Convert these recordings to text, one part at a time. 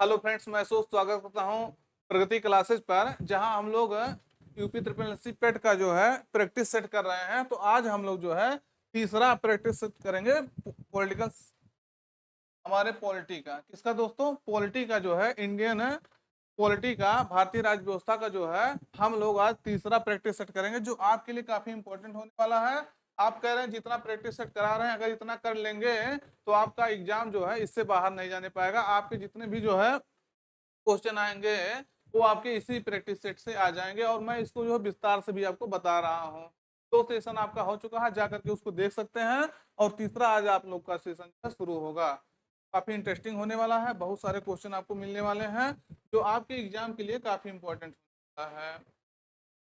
Hello friends, मैं सोच स्वागत करता हूं प्रगति क्लासेस पर, जहां हम लोग यूपी ट्रिपल एससी पेट का जो है प्रैक्टिस सेट कर रहे हैं। तो आज हम लोग जो है तीसरा प्रैक्टिस सेट करेंगे पॉलिटिकल, हमारे पॉलिटी का। किसका दोस्तों? पॉलिटी का जो है, इंडियन पॉलिटी का, भारतीय राज्य व्यवस्था का जो है हम लोग आज तीसरा प्रैक्टिस सेट करेंगे, जो आपके लिए काफी इंपॉर्टेंट होने वाला है। आप कह रहे हैं जितना प्रैक्टिस सेट करा रहे हैं, अगर इतना कर लेंगे तो आपका एग्जाम जो है इससे बाहर नहीं जाने पाएगा। आपके जितने भी जो है क्वेश्चन आएंगे वो आपके इसी प्रैक्टिस सेट से आ जाएंगे, और मैं इसको जो है विस्तार से भी आपको बता रहा हूँ। दो सेशन आपका हो चुका है, जाकर के उसको देख सकते हैं, और तीसरा आज आप लोग का सेशन जो है शुरू होगा। काफी इंटरेस्टिंग होने वाला है, बहुत सारे क्वेश्चन आपको मिलने वाले हैं जो आपके एग्जाम के लिए काफी इंपॉर्टेंट होता है।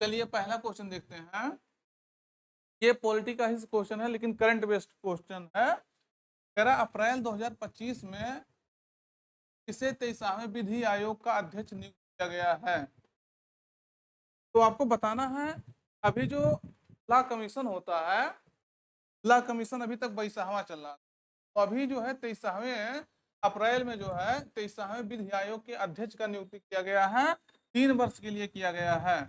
चलिए पहला क्वेश्चन देखते हैं। ये पॉलिटी का ही क्वेश्चन है, लेकिन करंट बेस्ड क्वेश्चन है। कह रहा अप्रैल 2025 में किसे 23वें विधि आयोग का अध्यक्ष नियुक्त किया गया है? तो आपको बताना है, अभी जो लॉ कमीशन होता है, लॉ कमीशन अभी तक 22वां चल रहा है। तो अभी जो है 23वें अप्रैल में जो है 23वें विधि आयोग के अध्यक्ष का नियुक्ति किया गया है। 3 वर्ष के लिए किया गया है,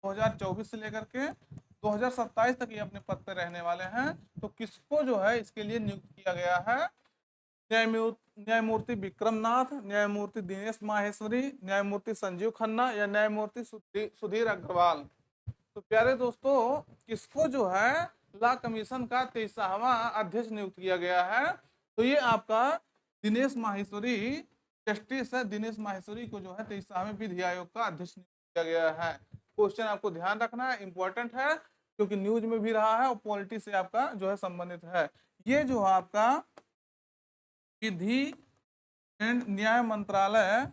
2024 से लेकर के 2027 तक ये अपने पद पर रहने वाले हैं। तो किसको जो है इसके लिए नियुक्त किया गया है? न्यायमूर्ति विक्रमनाथ, न्यायमूर्ति दिनेश माहेश्वरी, न्यायमूर्ति संजीव खन्ना, या न्यायमूर्ति सुधीर अग्रवाल। तो प्यारे दोस्तों, किसको जो है लॉ कमीशन का 23वां अध्यक्ष नियुक्त किया गया है? तो ये आपका दिनेश माहेश्वरी, जस्टिस है दिनेश माहेश्वरी को जो है 23वें विधि आयोग का अध्यक्ष नियुक्त किया गया है। क्वेश्चन आपको ध्यान रखना है, इंपॉर्टेंट है, क्योंकि न्यूज में भी रहा है और पॉलिटी से आपका जो है संबंधित है। ये जो है आपका विधि एंड न्याय मंत्रालय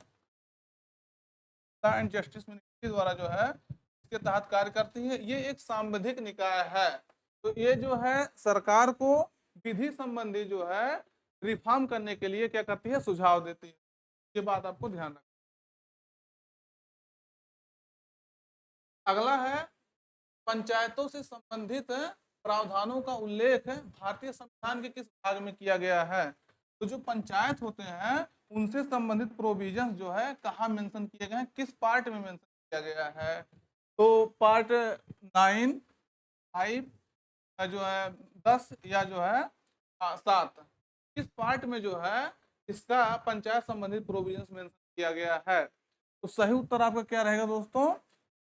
एंड जस्टिस मिनिस्ट्री द्वारा जो है इसके तहत कार्य करती है। ये एक सांविधिक निकाय है। तो ये जो है सरकार को विधि संबंधी जो है रिफॉर्म करने के लिए क्या करती है? सुझाव देती है। ये बात आपको ध्यान रखना। अगला है, पंचायतों से संबंधित प्रावधानों का उल्लेख भारतीय संविधान के किस भाग में किया गया है? तो जो पंचायत होते हैं उनसे संबंधित प्रोविजंस जो है कहाँ मेंशन किए गए हैं, किस पार्ट में मेंशन किया गया है? तो पार्ट 9, 5 जो है 10, या जो है 7, किस पार्ट में जो है इसका पंचायत संबंधित प्रोविजंस मेंशन किया गया है? तो सही उत्तर आपका क्या रहेगा दोस्तों?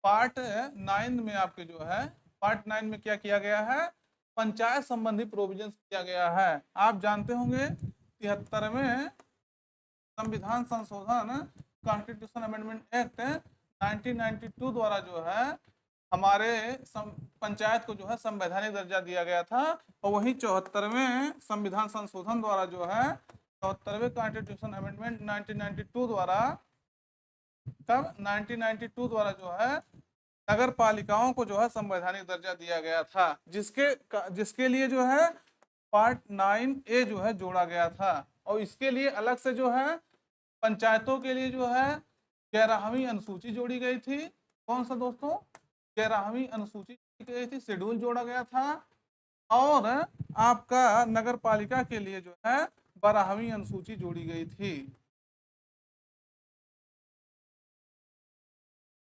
पार्ट 9 में आपके जो है, पार्ट 9 में क्या किया गया है? पंचायत संबंधी प्रोविजंस किया गया है। आप जानते होंगे 73वें संविधान संशोधन, कॉन्स्टिट्यूशन अमेंडमेंट एक्ट 1992 द्वारा जो है हमारे पंचायत को जो है संवैधानिक दर्जा दिया गया था। और वही 74वें संविधान संशोधन द्वारा जो है, 74वें कॉन्स्टिट्यूशन अमेंडमेंट 1992 द्वारा, तब 1992 द्वारा जो है नगर पालिकाओं को जो है संवैधानिक दर्जा दिया गया था, जिसके लिए जो है पार्ट 9A जो है जोड़ा गया था। और इसके लिए अलग से जो है पंचायतों के लिए जो है 11वीं अनुसूची जोड़ी गई थी। कौन सा दोस्तों? 11वीं अनुसूची जोड़ी गई थी, शेड्यूल जोड़ा गया था। और आपका नगर पालिका के लिए जो है 12वीं अनुसूची जोड़ी गई थी।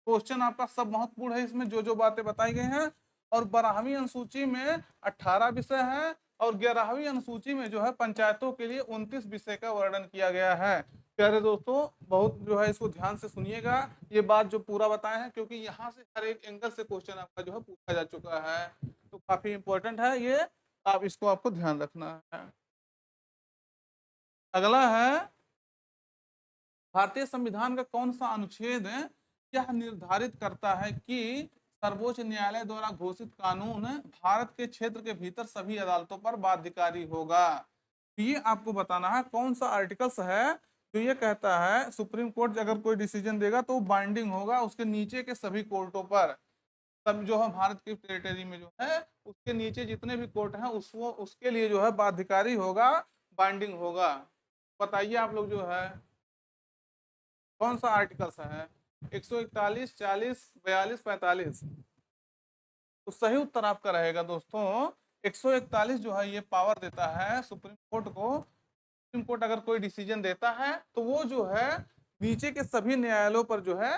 क्वेश्चन आपका सब महत्वपूर्ण है, इसमें जो जो बातें बताई गई हैं। और 12वीं अनुसूची में 18 विषय हैं, और 11वीं अनुसूची में जो है पंचायतों के लिए 29 विषय का वर्णन किया गया है। प्यारे दोस्तों, बहुत जो है इसको ध्यान से सुनिएगा, ये बात जो पूरा बताए हैं, क्योंकि यहाँ से हर एक एंगल से क्वेश्चन आपका जो है पूछा जा चुका है। तो काफी इंपॉर्टेंट है ये, आप इसको आपको ध्यान रखना है। अगला है, भारतीय संविधान का कौन सा अनुच्छेद यह निर्धारित करता है कि सर्वोच्च न्यायालय द्वारा घोषित कानून भारत के क्षेत्र के भीतर सभी अदालतों पर बाध्यकारी होगा? तो ये आपको बताना है कौन सा आर्टिकल्स है जो ये कहता है सुप्रीम कोर्ट अगर कोई डिसीजन देगा तो बाइंडिंग होगा उसके नीचे के सभी कोर्टों पर। सब जो है भारत की टेरिटरी में जो है उसके नीचे जितने भी कोर्ट हैं उसको उसके लिए जो है बाध्यकारी होगा, बाइंडिंग होगा। बताइए आप लोग जो है कौन सा आर्टिकल्स है? 141, 40, 42, 45। तो सही उत्तर आपका रहेगा दोस्तों 141 जो है ये पावर देता है सुप्रीम कोर्ट को। सुप्रीम कोर्ट अगर कोई डिसीजन देता है तो वो जो है नीचे के सभी न्यायालयों पर जो है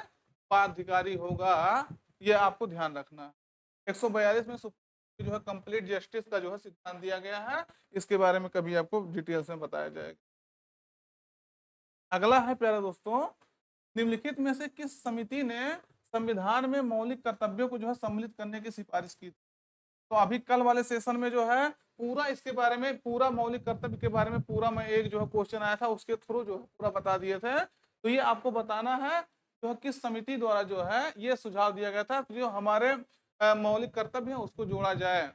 बाध्यकारी होगा, ये आपको ध्यान रखना है। 142 में जो है कंप्लीट जस्टिस का जो है सिद्धांत दिया गया है, इसके बारे में कभी आपको डिटेल्स में बताया जाएगा। अगला है प्यारे दोस्तों, निम्नलिखित में से किस समिति ने संविधान में मौलिक कर्तव्यों को जो है सम्मिलित करने की सिफारिश की? तो अभी कल वाले सेशन में जो है पूरा इसके बारे में, पूरा मौलिक कर्तव्य के बारे में पूरा मैं एक जो है क्वेश्चन आया था उसके थ्रू जो है पूरा बता दिए थे। तो ये आपको बताना है जो है किस समिति द्वारा जो है ये सुझाव दिया गया था जो हमारे मौलिक कर्तव्य है उसको जोड़ा जाए।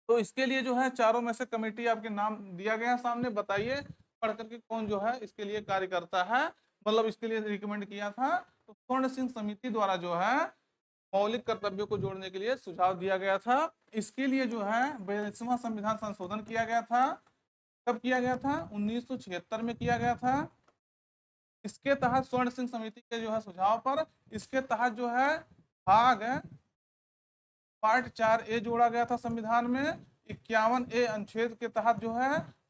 तो इसके लिए जो है चारों में से कमेटी आपके नाम दिया गया है सामने, बताइए पढ़ करके कौन जो है इसके लिए कार्य करता है, मतलब इसके लिए रिकमेंड किया था। तो स्वर्ण सिंह समिति द्वारा जो है मौलिक कर्तव्यों को जोड़ने के लिए सुझाव दिया गया था। इसके लिए जो है 42वां संविधान संशोधन किया गया था। कब किया गया था? 1976 में किया गया था। इसके तहत स्वर्ण सिंह समिति के जो है सुझाव पर इसके तहत जो है भाग पार्ट 4A जोड़ा गया था संविधान में। 51A अनुच्छेद के तहत जो है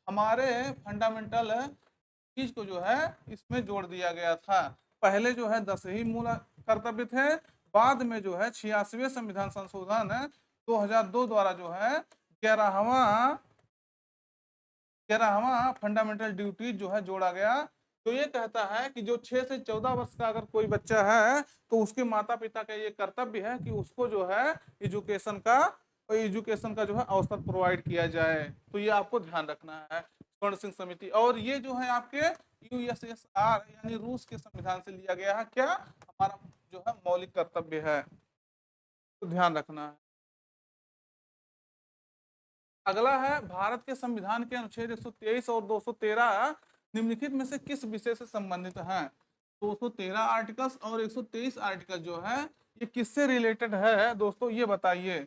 हमारे फंडामेंटल चीज को जो है इसमें जोड़ दिया गया था। पहले जो है 10 ही मूल कर्तव्य थे, बाद में जो है 86वें संविधान संशोधन 2002 द्वारा जो है 11वां फंडामेंटल ड्यूटी जो है जोड़ा गया। तो ये कहता है कि जो 6 से 14 वर्ष का अगर कोई बच्चा है तो उसके माता पिता का ये कर्तव्य है कि उसको जो है एजुकेशन का जो है अवसर प्रोवाइड किया जाए। तो ये आपको ध्यान रखना है स्वर्ण सिंह समिति। और ये जो है आपके यूएसएसआर यानी रूस के संविधान से लिया गया है, क्या हमारा जो है मौलिक कर्तव्य है, तो ध्यान रखना है। अगला है भारत के संविधान के अनुच्छेद 123 और 213 निम्नलिखित में से किस विषय से संबंधित हैं? 213 आर्टिकल्स और 123 आर्टिकल जो है ये किससे रिलेटेड है दोस्तों, ये बताइए।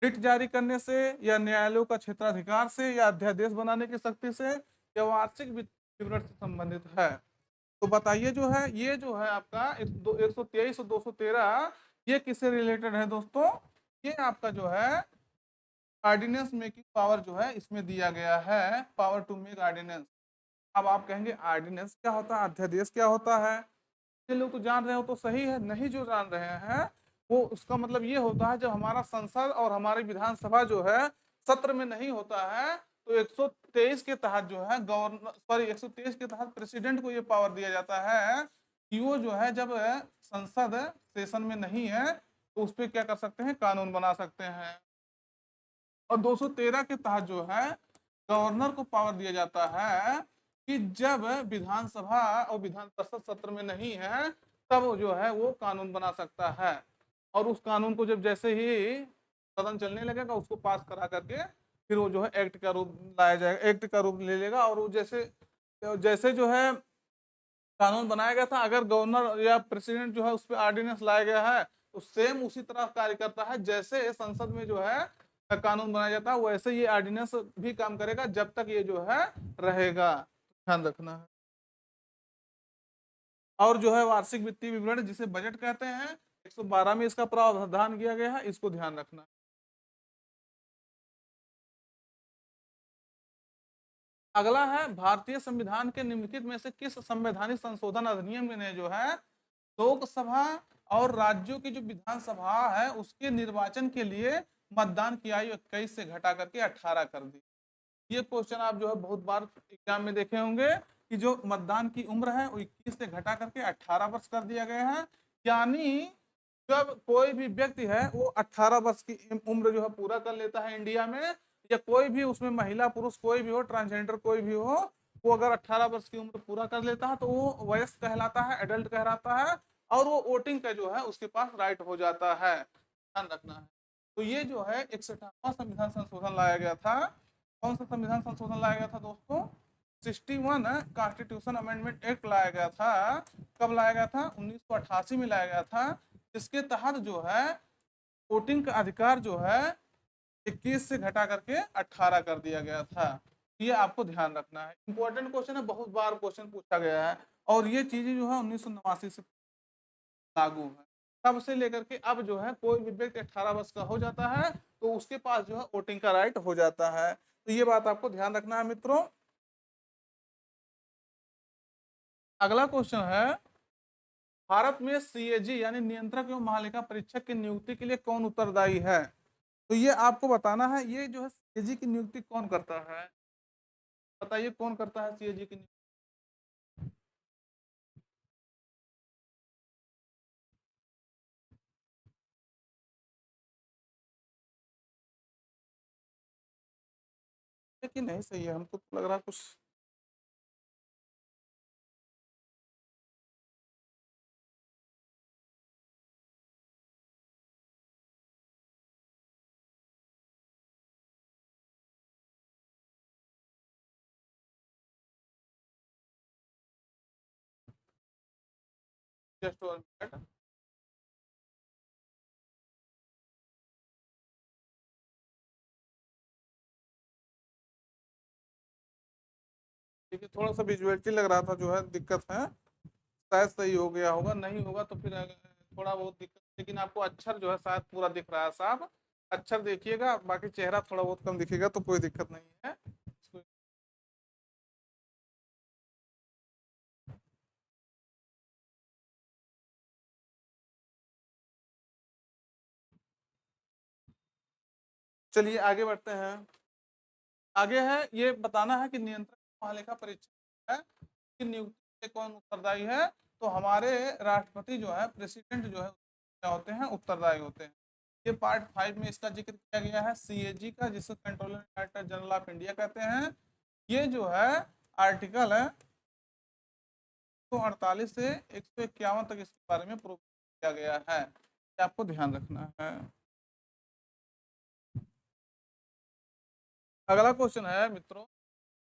रिट जारी करने से, या न्यायालयों का क्षेत्राधिकार से, या अध्यादेश बनाने की शक्ति से, या वार्षिक विवरण से संबंधित है? तो बताइए जो है ये जो है आपका 123 और 213 ये किससे रिलेटेड है दोस्तों? ये आपका जो है ऑर्डिनेंस मेकिंग पावर जो है इसमें दिया गया है, पावर टू मेक ऑर्डिनेंस। अब आप कहेंगे ऑर्डिनेंस क्या होता है, अध्यादेश क्या होता है? ये लोग तो जान रहे हो तो सही है, नहीं जो जान रहे हैं वो उसका मतलब ये होता है जब हमारा संसद और हमारी विधानसभा जो है सत्र में नहीं होता है तो 123 के तहत जो है गवर्नर, सॉरी 123 के तहत प्रेसिडेंट को ये पावर दिया जाता है कि वो जो है जब संसद सेशन में नहीं है तो उस पर क्या कर सकते हैं, कानून बना सकते हैं। और 213 के तहत जो है गवर्नर को पावर दिया जाता है कि जब विधानसभा और विधान परिषद सत्र में नहीं है तब जो है वो कानून बना सकता है। और उस कानून को जब जैसे ही सदन चलने लगेगा उसको पास करा करके फिर वो जो है एक्ट का रूप लाया जाएगा, एक्ट का रूप ले लेगा। और वो जैसे जैसे जो है कानून बनाया गया था, अगर गवर्नर या प्रेसिडेंट जो है उस पर ऑर्डिनेंस लाया गया है तो सेम उसी तरह कार्य करता है जैसे संसद में जो है कानून बनाया जाता है, वैसे ये ऑर्डिनेंस भी काम करेगा जब तक ये जो है रहेगा, ध्यान रखना है। और जो है वार्षिक वित्तीय विवरण जिसे बजट कहते हैं 112 में इसका प्रावधान किया गया है, इसको ध्यान रखना। अगला है भारतीय संविधान के निम्नलिखित में से किस संवैधानिक संशोधन अधिनियम ने जो है लोकसभा और राज्यों की जो विधानसभा है उसके निर्वाचन के लिए मतदान की आयु 21 से घटा करके 18 कर दी। ये क्वेश्चन आप जो है बहुत बार एग्जाम में देखे होंगे कि जो मतदान की उम्र है वो 21 से घटा करके 18 वर्ष कर दिया गया है। यानी जब कोई भी व्यक्ति है वो 18 वर्ष की उम्र जो है पूरा कर लेता है इंडिया में, या कोई भी उसमें महिला पुरुष कोई भी हो, ट्रांसजेंडर कोई भी हो, वो अगर 18 वर्ष की उम्र पूरा कर लेता है तो वो वयस्क कहलाता है, एडल्ट कहलाता है, और वो वोटिंग का जो है उसके पास राइट हो जाता है, ध्यान रखना है। तो ये जो है 61वां संविधान संशोधन लाया गया था। कौन सा संविधान संशोधन लाया गया था दोस्तों? 61 कॉन्स्टिट्यूशन अमेंडमेंट एक्ट लाया गया था। कब लाया गया था? 1988 में लाया गया था। इसके तहत जो है वोटिंग का अधिकार जो है 21 से घटा करके 18 कर दिया गया था। ये आपको ध्यान रखना है, इंपॉर्टेंट क्वेश्चन है, बहुत बार क्वेश्चन पूछा गया है। और ये चीजें जो है 1989 से लागू है। तब से लेकर के अब जो है कोई भी व्यक्ति 18 वर्ष का हो जाता है तो उसके पास जो है वोटिंग का राइट हो जाता है। तो ये बात आपको ध्यान रखना है मित्रों। अगला क्वेश्चन है, भारत में सीएजी यानी नियंत्रक एवं महालेखा परीक्षक की नियुक्ति के लिए कौन उत्तरदायी है? तो ये आपको बताना है, ये जो है सीएजी की नियुक्ति कौन करता है? बताइए कौन करता है सीएजी की नियुक्ति? कि नहीं सही है, हमको तो लग रहा है कुछ। Just one minute. देखिए थोड़ा सा विजुअलिटी लग रहा था, जो है दिक्कत है। शायद सही हो गया होगा, नहीं होगा तो फिर थोड़ा बहुत दिक्कत, लेकिन आपको अक्षर जो है शायद पूरा दिख रहा है साफ। अक्षर देखिएगा, बाकी चेहरा थोड़ा बहुत कम दिखेगा तो कोई दिक्कत नहीं है। चलिए आगे बढ़ते हैं। आगे है, ये बताना है कि नियंत्रक महालेखा परीक्षक है कि नियुक्ति से कौन उत्तरदायी है? तो हमारे राष्ट्रपति जो है, प्रेसिडेंट जो है, क्या होते हैं? उत्तरदायी होते हैं। ये पार्ट 5 में इसका जिक्र किया गया है सीएजी का, जिसे controller director general of India कहते हैं। ये जो है आर्टिकल है 148 से 151 तक इसके बारे में प्रूव किया गया है, ये आपको ध्यान रखना है। अगला क्वेश्चन है मित्रों,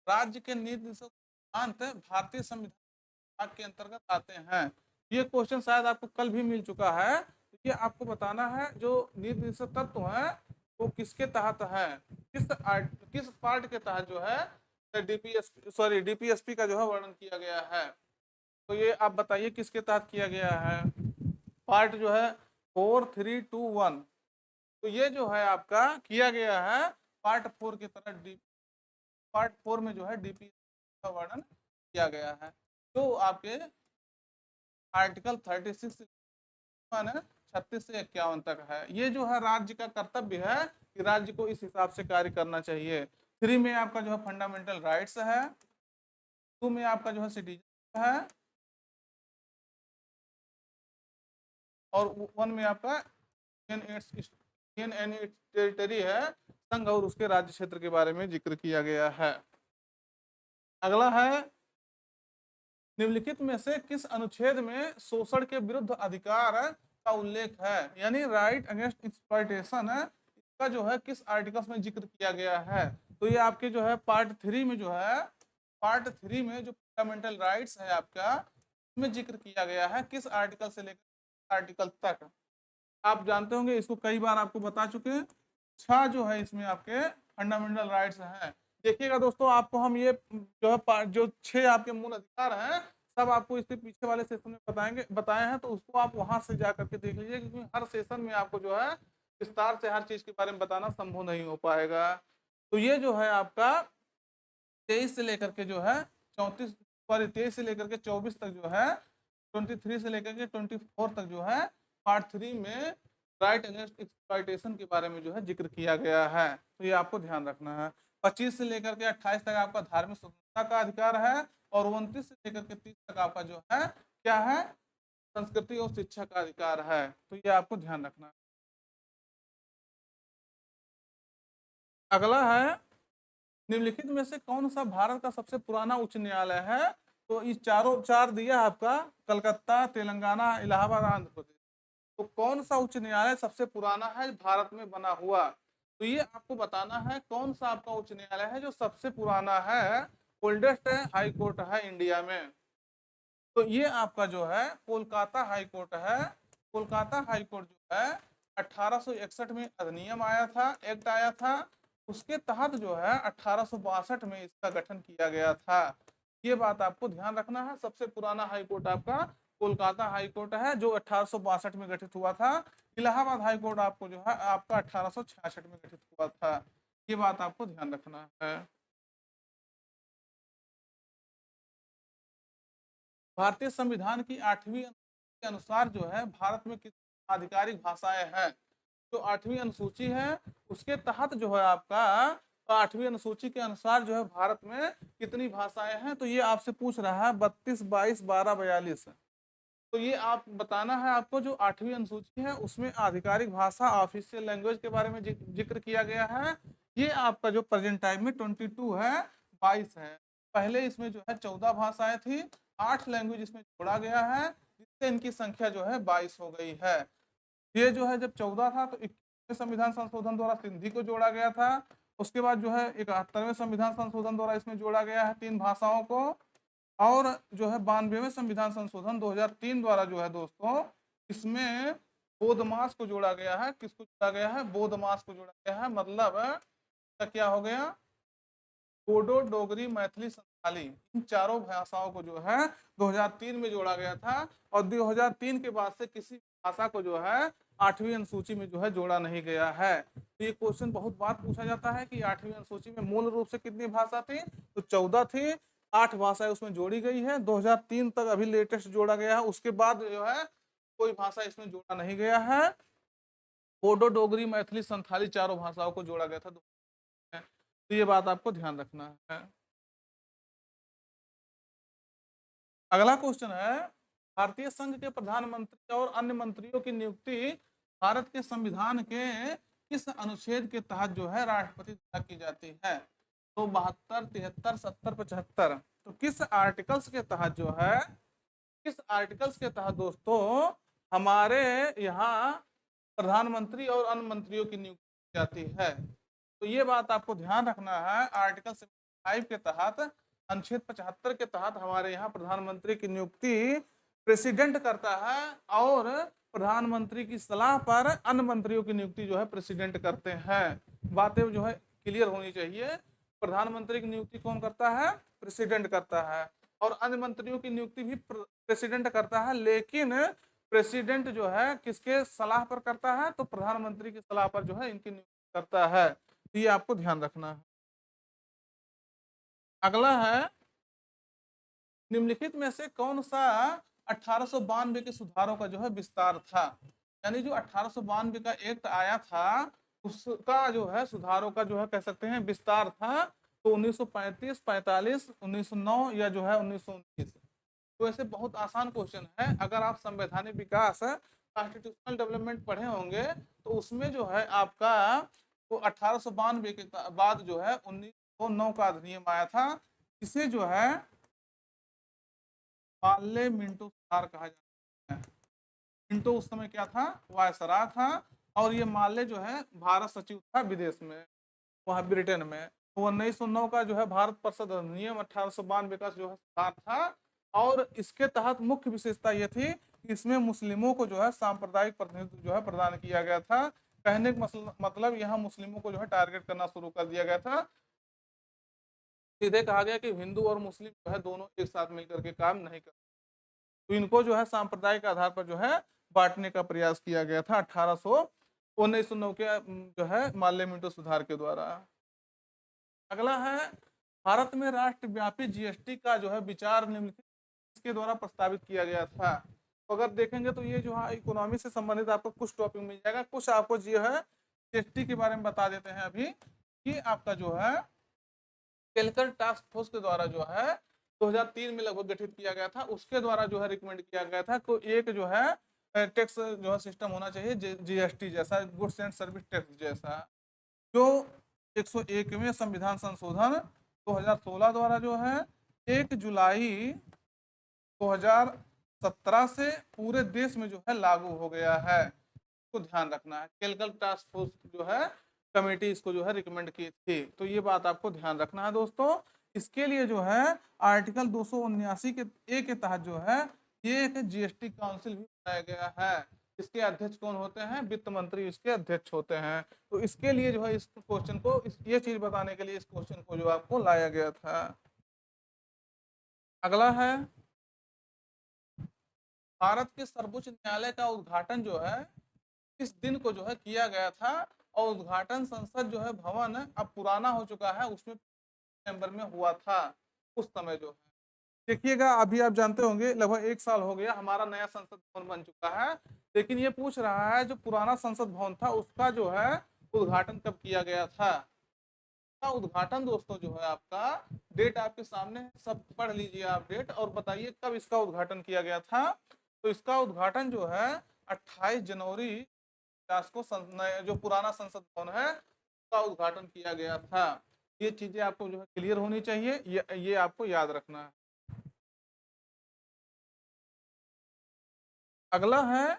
राज्य के नीति सिद्धांत भारतीय संविधान के अंतर्गत आते हैं। ये क्वेश्चन शायद आपको कल भी मिल चुका है। ये आपको बताना है जो नीति निषेध तत्व है वो किसके तहत है, किस पार्ट के तहत जो है डीपीएसपी का जो है वर्णन किया गया है। तो ये आप बताइए किसके तहत किया गया है? पार्ट जो है 4321। तो ये जो है आपका किया गया है पार्ट 4 की तरह। पार्ट 4 में जो है डीपीएस का वर्णन किया गया है, जो आपके आर्टिकल 36 36 से 51 तक है। ये जो है राज्य का कर्तव्य है कि राज्य को इस हिसाब से कार्य करना चाहिए। 3 में आपका जो है फंडामेंटल राइट्स है, 2 में आपका जो है सिटीजन है, और 1 में आपका यूनियन एंड इट्स टेरिटरी है, संघ और उसके राज्य क्षेत्र के बारे में जिक्र किया गया है। अगला है, निम्नलिखित में से किस अनुच्छेद में शोषण के विरुद्ध अधिकार का उल्लेख है? यानी राइट अगेंस्ट एक्सप्लॉइटेशन है, इसका जो है किस आर्टिकल्स में जिक्र किया गया है? तो ये आपके जो है पार्ट 3 में जो है, पार्ट 3 में जो फंडामेंटल राइट्स है आपका, उसमें जिक्र किया गया है। किस आर्टिकल से लेकर आर्टिकल तक आप जानते होंगे, इसको कई बार आपको बता चुके हैं। 6 जो है इसमें आपके फंडामेंटल राइट्स हैं। देखिएगा दोस्तों, आपको हम ये जो है जो 6 आपके मूल अधिकार हैं, सब आपको इसके पीछे वाले सेशन में बताए हैं, तो उसको आप वहां से जा करके देख लीजिए, क्योंकि हर सेशन में आपको जो है विस्तार से हर चीज के बारे में बताना संभव नहीं हो पाएगा। तो ये जो है आपका 23 से लेकर के जो है 34, सॉरी 23 से लेकर के 24 तक जो है, 23 से लेकर के 24 तक जो है पार्ट 3 में राइट अगेंस्ट एक्सप्लॉइटेशन के बारे में जो है जिक्र किया गया है। तो ये आपको ध्यान रखना है। 25 से लेकर के 28 तक आपका धार्मिक स्वतंत्रता का अधिकार है, और 29 से लेकर के 30 तक आपका जो है क्या है, संस्कृति और शिक्षा का अधिकार है। तो ये आपको ध्यान रखना है। अगला है, निम्नलिखित में से कौन सा भारत का सबसे पुराना उच्च न्यायालय है? तो इस चारों चार दिया आपका, कलकत्ता, तेलंगाना, इलाहाबाद, आंध्र प्रदेश। तो कौन सा उच्च न्यायालय सबसे पुराना है भारत में बना हुआ? तो ये आपको बताना है कौन सा आपका उच्च न्यायालय है जो सबसे पुराना है, ओल्डेस्ट हाई कोर्ट है इंडिया में। तो ये आपका जो है कोलकाता हाई कोर्ट है। कोलकाता हाई कोर्ट जो है 1861 में अधिनियम आया था, एक्ट आया था, उसके तहत जो है 1862 में इसका गठन किया गया था। ये बात आपको ध्यान रखना है। सबसे पुराना हाई कोर्ट आपका कोलकाता हाई कोर्ट है, जो 1862 में गठित हुआ था। इलाहाबाद हाई कोर्ट आपको जो है आपका 1866 में गठित हुआ था। ये बात आपको ध्यान रखना है। भारतीय संविधान की 8वीं अनुसूची के अनुसार जो है भारत में कितनी आधिकारिक भाषाएं हैं? जो 8वीं अनुसूची है उसके तहत जो है आपका 8वीं अनुसूची के अनुसार जो है भारत में कितनी भाषाएं हैं? तो ये आपसे पूछ रहा है 32, 22, 12, 42। तो ये आप बताना है आपको। जो 8वीं अनुसूची है उसमें आधिकारिक भाषा ऑफिशियल लैंग्वेज के बारे में जिक्र किया गया है। ये आपका जो प्रेजेंट टाइम में 22 है, 22 है। पहले इसमें जो है 14 भाषाएं थी, 8 लैंग्वेज इसमें जोड़ा गया है, जिससे इनकी संख्या जो है 22 हो गई है। ये जो है जब 14 था तो 21वें संविधान संशोधन द्वारा सिंधी को जोड़ा गया था। उसके बाद जो है 71वें संविधान संशोधन द्वारा इसमें जोड़ा गया है 3 भाषाओं को। और जो है 92वें संविधान संशोधन 2003 द्वारा जो है दोस्तों इसमें बोधमास को जोड़ा गया है। किसको जोड़ा गया है? बोधमास को जोड़ा गया है। मतलब तो क्या हो गया? बोडो, डोगरी, मैथिली, संथाली, इन चारों भाषाओं को जो है 2003 में जोड़ा गया था। और 2003 के बाद से किसी भाषा को जो है 8वीं अनुसूची में जो है जोड़ा नहीं गया है। तो ये क्वेश्चन बहुत बार पूछा जाता है कि 8वीं अनुसूची में मूल रूप से कितनी भाषा थी? तो 14 थी, 8 भाषाएं उसमें जोड़ी गई है। 2003 तक अभी लेटेस्ट जोड़ा गया है, उसके बाद जो है कोई भाषा इसमें जोड़ा नहीं गया है। बोडो, डोगरी, मैथिली, संथाली चारों भाषाओं को जोड़ा गया था। तो ये बात आपको ध्यान रखना है। अगला क्वेश्चन है, भारतीय संघ के प्रधानमंत्री और अन्य मंत्रियों की नियुक्ति भारत के संविधान के किस अनुच्छेद के तहत जो है राष्ट्रपति द्वारा की जाती है? तो 72, 73, 70, 75। तो किस आर्टिकल्स के तहत जो है, किस आर्टिकल्स के तहत दोस्तों हमारे यहाँ प्रधानमंत्री और अन्य मंत्रियों की नियुक्ति की जाती है? तो ये बात आपको ध्यान रखना है। आर्टिकल 75 के तहत, अनुच्छेद 75 के तहत हमारे यहाँ प्रधानमंत्री की नियुक्ति प्रेसिडेंट करता है। और प्रधानमंत्री की सलाह पर अन्य मंत्रियों की नियुक्ति जो है प्रेसिडेंट करते हैं। बातें जो है क्लियर होनी चाहिए। प्रधानमंत्री की नियुक्ति कौन करता है? प्रेसिडेंट करता है। और अन्य मंत्रियों की नियुक्ति भी प्रेसिडेंट करता है। लेकिन प्रेसिडेंट जो है किसके सलाह पर करता है? तो प्रधानमंत्री की सलाह पर जो है इनकी नियुक्ति करता है। तो ये आपको ध्यान रखना है। अगला है, निम्नलिखित में से कौन सा 1892 के सुधारों का जो है विस्तार था? यानी जो 1892 का एक्ट आया था उसका जो है सुधारों का जो है कह सकते हैं विस्तार था। तो 1935, 45, 1909 या जो है 1919। तो ऐसे बहुत आसान क्वेश्चन है। अगर आप संवैधानिक विकास कॉन्स्टिट्यूशनल डेवलपमेंट पढ़े होंगे तो उसमें जो है आपका वो 1892 के बाद जो है 1909 का अधिनियम आया था। इसे जो है माल्ले मिंटो सुधार कहा जाता है। मिंटो उस समय क्या था? वायसराय था। और ये माल्ले जो है भारत सचिव था विदेश में, वहाँ ब्रिटेन में। तो 1909 का जो है भारत परिषद अधिनियम 1892 का जो है सुधार था। और इसके तहत मुख्य विशेषता ये थी कि इसमें मुस्लिमों को जो है सांप्रदायिक प्रतिनिधित्व जो है प्रदान किया गया था। कहने का मतलब यहाँ मुस्लिमों को जो है टारगेट करना शुरू कर दिया गया था। सीधे कहा गया कि हिंदू और मुस्लिम जो है दोनों एक साथ मिलकर के काम नहीं कर, तो इनको जो है सांप्रदायिक आधार पर जो है बांटने का प्रयास किया गया था 1909 के जो है माल्ले मिंटो सुधार के द्वारा। अगला है, भारत में राष्ट्रव्यापी जीएसटी का जो है विचार निम्नलिखित इसके द्वारा प्रस्तावित किया गया था। तो अगर देखेंगे तो ये जो है इकोनॉमी से संबंधित आपको कुछ टॉपिक मिल जाएगा। कुछ आपको जो है जीएसटी के बारे में बता देते हैं अभी कि आपका जो है कैलकल टास्क फोर्स के द्वारा जो है 2003 में लगभग गठित किया गया था। उसके द्वारा जो है रिकमेंड किया गया था को एक जो है टैक्स जो है सिस्टम होना चाहिए जीएसटी जैसा, गुड्स एंड सर्विस टैक्स जैसा। जो 101वें संविधान संशोधन 2016 द्वारा जो है 1 जुलाई 2017 से पूरे देश में जो है लागू हो गया है। को ध्यान रखना है। कैलकल टास्क फोर्स जो है कमेटी इसको जो है रिकमेंड की थी। तो ये बात आपको ध्यान रखना है दोस्तों। इसके लिए जो है आर्टिकल 279 के ए के तहत जो है ये एक जीएसटी काउंसिल भी बनाया गया है। इसके अध्यक्ष कौन होते हैं? वित्त मंत्री इसके अध्यक्ष होते हैं। तो इसके लिए जो है इस क्वेश्चन को ये चीज बताने के लिए इस क्वेश्चन को जो आपको लाया गया था। अगला है, भारत के सर्वोच्च न्यायालय का उद्घाटन जो है इस दिन को जो है किया गया था। और उद्घाटन संसद जो है भवन अब पुराना हो चुका है, उसमें नवंबर में हुआ था उस समय जो है। देखिएगा, अभी आप जानते होंगे लगभग 1 साल हो गया हमारा नया संसद भवन बन चुका है, लेकिन ये पूछ रहा है जो पुराना संसद भवन था उसका जो है उद्घाटन कब किया गया था। का उद्घाटन दोस्तों जो है आपका, डेट आपके सामने है, सब पढ़ लीजिए आप डेट और बताइए कब इसका उद्घाटन किया गया था। तो इसका उद्घाटन जो है 28 जनवरी 50 को जो पुराना संसद भवन है उसका उद्घाटन किया गया था। ये चीजें आपको जो है क्लियर होनी चाहिए, ये आपको याद रखना है। अगला है,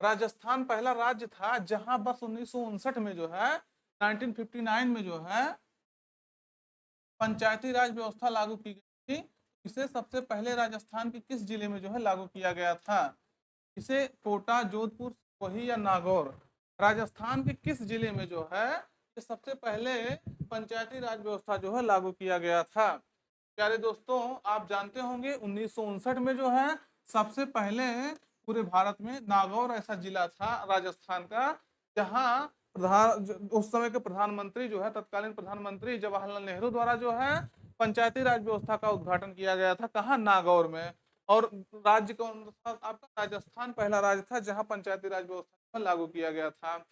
राजस्थान पहला राज्य था जहां वर्ष 1959 में जो है 1959 में जो है पंचायती राज व्यवस्था लागू की गई थी। इसे सबसे पहले राजस्थान के किस जिले में जो है लागू किया गया था? इसे कोटा, जोधपुर, सिरोही या नागौर, राजस्थान के किस जिले में जो है ये सबसे पहले पंचायती राज व्यवस्था जो है लागू किया गया था? प्यारे दोस्तों, आप जानते होंगे 1959 में जो है सबसे पहले पूरे भारत में नागौर ऐसा जिला था राजस्थान का, जहां उस समय के प्रधानमंत्री जो है तत्कालीन प्रधानमंत्री जवाहरलाल नेहरू द्वारा जो है पंचायती राज व्यवस्था का उद्घाटन किया गया था। कहाँ? नागौर में। और राज्य कौन था आपका? राजस्थान पहला राज्य था जहां पंचायती राज व्यवस्था लागू किया गया था।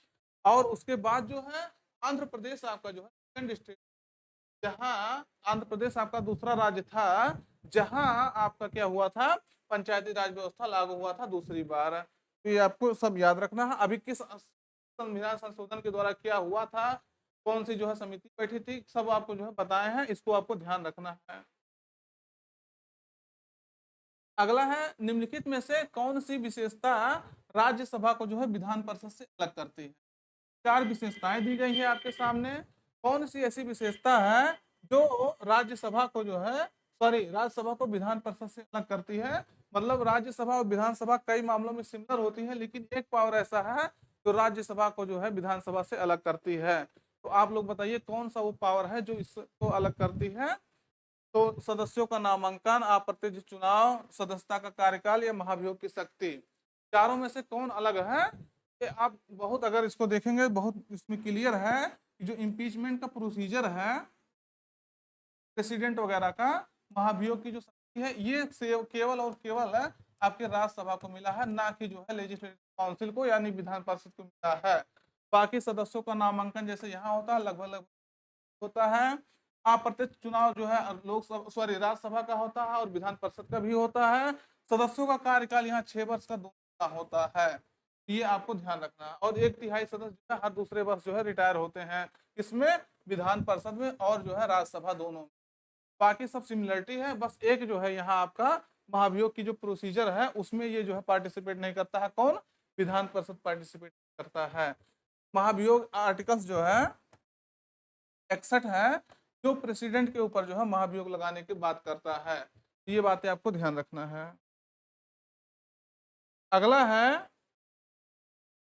और उसके बाद जो है आंध्र प्रदेश आपका जो है सेकंड स्टेट, जहां आंध्र प्रदेश आपका दूसरा राज्य था जहां आपका क्या हुआ था, पंचायती राज व्यवस्था लागू हुआ था दूसरी बार। तो ये आपको सब याद रखना है। अभी किस संविधान संशोधन के द्वारा क्या हुआ था, कौन सी जो है समिति बैठी थी, सब आपको जो है बताए हैं, इसको आपको ध्यान रखना है। अगला है, निम्नलिखित में से कौन सी विशेषता राज्यसभा को जो है विधान परिषद से अलग करती है? 4 विशेषताएं दी गई है आपके सामने। कौन सी ऐसी विशेषता है जो राज्यसभा को जो है, सॉरी, राज्यसभा को विधान परिषद से अलग करती है? मतलब राज्यसभा और विधानसभा कई मामलों में सिमिलर होती है, लेकिन एक पावर ऐसा है जो राज्यसभा को जो है विधानसभा से अलग करती है। तो आप लोग बताइए कौन सा वो पावर है जो इसको अलग करती है? तो सदस्यों का नामांकन, अप्रत्यक्ष चुनाव, सदस्यता का कार्यकाल या महाभियोग की शक्ति, चारों में से कौन अलग है? ये आप बहुत अगर इसको देखेंगे बहुत इसमें क्लियर है कि जो इम्पीचमेंट का प्रोसीजर है प्रेसिडेंट वगैरह का, महाभियोग की जो शक्ति है, ये केवल और केवल है आपके राज्यसभा को मिला है, ना कि जो है लेजिस्लेटिव काउंसिल को यानी विधान परिषद को मिला है। बाकी सदस्यों का नामांकन जैसे यहाँ होता है लगभग लगभग होता है। अप्रत्यक्ष चुनाव जो है लोकसभा, सॉरी, राज्यसभा का होता है और विधान परिषद का भी होता है। सदस्यों का कार्यकाल यहाँ 6 वर्ष का दोनों का होता है, ये आपको ध्यान रखना है। और 1/3 सदस्य जो है हर दूसरे वर्ष जो है रिटायर होते हैं, इसमें विधान परिषद में और जो है राज्यसभा दोनों में। बाकी सब सिमिलरिटी है, बस एक जो है यहाँ आपका महाभियोग की जो प्रोसीजर है उसमें ये जो है पार्टिसिपेट नहीं करता है। कौन? विधान परिषद पार्टिसिपेट करता है। महाभियोग आर्टिकल्स जो है 61 है जो प्रेसिडेंट के ऊपर जो है महाभियोग लगाने की बात करता है। ये बातें आपको ध्यान रखना है। अगला है,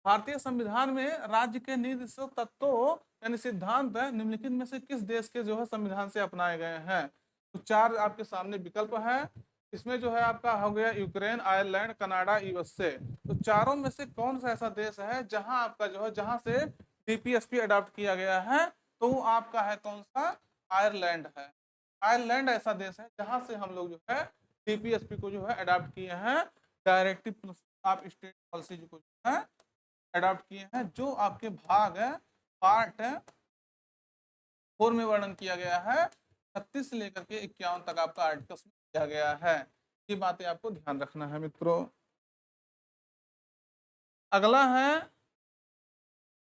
भारतीय संविधान में राज्य के नीति तत्वों यानी सिद्धांत निम्नलिखित में से किस देश के जो है संविधान से अपनाए गए हैं? तो 4 आपके सामने विकल्प है। इसमें जो है आपका हो गया यूक्रेन, आयरलैंड, कनाडा, यूएसए। तो चारों में से कौन सा ऐसा देश है जहां आपका जो है, जहां से डीपीएसपी अडॉप्ट किया गया है? तो वो आपका है कौन सा? आयरलैंड है। आयरलैंड ऐसा देश है जहां से हम लोग जो है डीपीएसपी को जो है अडॉप्ट किए हैं, डायरेक्टिव ऑफ स्टेट पॉलिसी को जो है अडॉप्ट किए हैं, जो आपके भाग पार्ट 4 में वर्णन किया गया है। 36 से लेकर के 51 तक आपका आर्टिकल्स में किया गया है। ये बातें आपको ध्यान रखना है मित्रों। अगला है,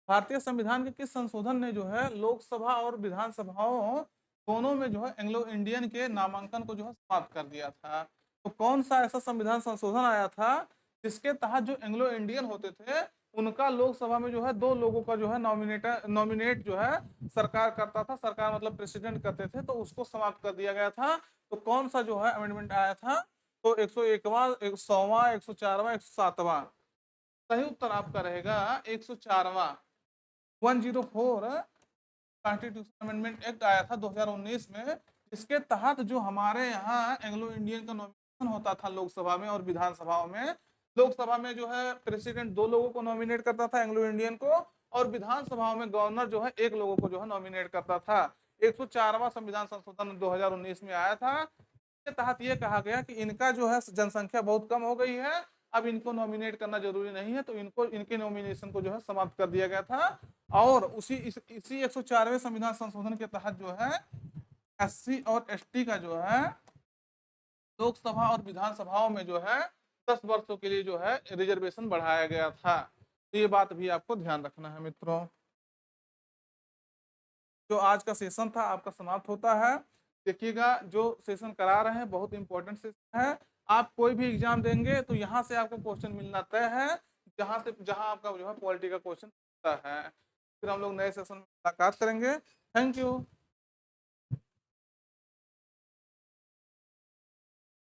भारतीय संविधान के किस संशोधन ने जो है लोकसभा और विधानसभाओं दोनों में जो है एंग्लो इंडियन के नामांकन को जो है समाप्त कर दिया था? तो कौन सा ऐसा संविधान संशोधन आया था जिसके तहत जो एंग्लो इंडियन होते थे उनका लोकसभा में जो है 2 लोगों का जो है नॉमिनेट जो है सरकार करता था, सरकार मतलब प्रेसिडेंट करते थे, तो उसको समाप्त कर दिया गया था। तो कौन सा जो है अमेंडमेंट आया था? तो 101वां, 100वां, 104वां, 107वां। सही उत्तर आपका रहेगा 104वां। 104 कॉन्स्टिट्यूशन अमेंडमेंट एक्ट आया था 2019 में, इसके तहत जो हमारे यहाँ एंग्लो इंडियन का नॉमिनेशन होता था लोकसभा में और विधानसभाओं में। लोकसभा में जो है प्रेसिडेंट 2 लोगों को नॉमिनेट करता था एंग्लो इंडियन को, और विधानसभाओं में गवर्नर जो है 1 लोगों को जो है नॉमिनेट करता था। 104वां संविधान संशोधन 2019 में आया था, के तहत ये कहा गया कि इनका जो है जनसंख्या बहुत कम हो गई है, अब इनको नॉमिनेट करना जरूरी नहीं है, तो इनको इनके नॉमिनेशन को जो है समाप्त कर दिया गया था। और इसी 104वें संविधान संशोधन के तहत जो है एससी और एसटी का जो है लोकसभा और विधानसभाओं में जो है 10 वर्षों के लिए जो है रिजर्वेशन बढ़ाया गया था। तो ये बात भी आपको ध्यान रखना है मित्रों। जो आज का सेशन था आपका समाप्त होता है। देखिएगा जो सेशन करा रहे हैं बहुत इंपॉर्टेंट सेशन है। आप कोई भी एग्जाम देंगे तो यहाँ से आपको क्वेश्चन मिलना तय है, जहाँ आपका जो है पॉलिटी का क्वेश्चन होता है। फिर हम लोग नए सेशन में मुलाकात करेंगे। Thank you.